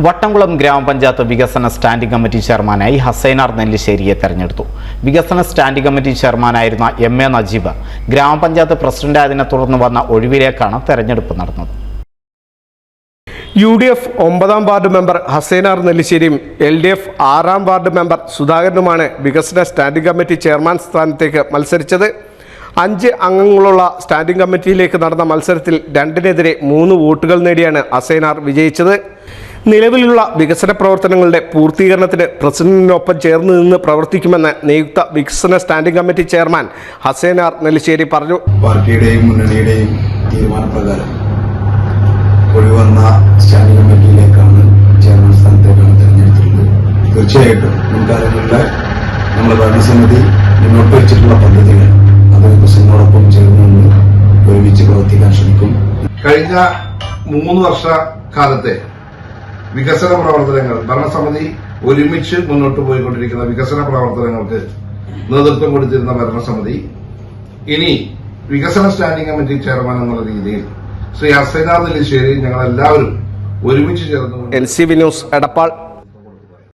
വട്ടംകുളം ഗ്രാമപഞ്ചായത്ത് വികസന standing committee ചെയർമാനായി ഹസൈനാർ നെല്ലിശ്ശേരിയെ തെരഞ്ഞെടുത്തു. വികസന സ്റ്റാൻഡിംഗ് കമ്മിറ്റി ചെയർമാനായിരുന്ന MA നജീബ് ഗ്രാമപഞ്ചായത്ത് പ്രസിഡന്റായതിനെ തുടർന്ന് വന്ന ഒഴിവിലേക്കാണ് തെരഞ്ഞെടുപ്പ് നടന്നത്. UDF 9ാം വാർഡ് മെമ്പർ ഹസൈനാർ നെല്ലിശ്ശേരിയും LDF 6ാം വാർഡ് മെമ്പർ സുധാകരനുമാണ് വികസന സ്റ്റാൻഡിംഗ് കമ്മിറ്റി ചെയർമാൻ സ്ഥാനത്തേക്ക് മത്സരിച്ചത്. 5 അംഗങ്ങളുള്ള സ്റ്റാൻഡിംഗ് കമ്മിറ്റിയിലേക്ക് നടന്ന മത്സരത്തിൽ 2-നെതിരെ 3 വോട്ടുകൾ നേടിയാണ് ഹസൈനാർ വിജയിച്ചത്. നിലവിലുള്ള വികസന പ്രവർത്തനങ്ങളുടെ പൂർത്തീകരണത്തിന് പ്രസിഡന്റിനൊപ്പം ചേർന്ന് നിന്ന് പ്രവർത്തിക്കുമെന്ന് നിയുക്ത വികസന standing committee chairman Hassainar Nellissery പറഞ്ഞു. പാർട്ടിയുടെയും മുന്നണിയുടെയും തീരുമാനപ്രകാരം ഒഴിവന്ന സ്റ്റാൻഡിംഗ് കമ്മിറ്റിയിലേക്കാണ് ചെയർമാൻ സ്ഥാനത്തേക്കാണ് തെരഞ്ഞെടുത്തിട്ടുള്ളത്. തീർച്ചയായിട്ടും മുൻകാലങ്ങളിലെ നമ്മുടെ ഭരണസമിതി മുന്നോട്ട് വെച്ചിട്ടുള്ള പദ്ധതികൾ അത് പ്രസിഡന്റിനോടൊപ്പം ചേർന്ന് ഒരുമിച്ച് പ്രവർത്തിക്കാൻ ശ്രമിക്കും. കഴിഞ്ഞ 3 വർഷ കാലത്തെ വികസന പ്രവർത്തനങ്ങൾ ഭരണസമിതി ഒരുമിച്ച് മുന്നോട്ട് പോയിക്കൊണ്ടിരിക്കുന്ന വികസന പ്രവർത്തനങ്ങൾക്ക് നേതൃത്വം കൊടുത്തിരുന്ന ഭരണസമിതി ഇനി വികസന സ്റ്റാൻഡിംഗ് കമ്മിറ്റി ചെയർമാൻ എന്നുള്ള രീതിയിൽ ശ്രീ ഹസൈനാർ നെല്ലിശ്ശേരി ഞങ്ങളെല്ലാവരും ഒരുമിച്ച് ചേർന്നു. NCV news Edappal.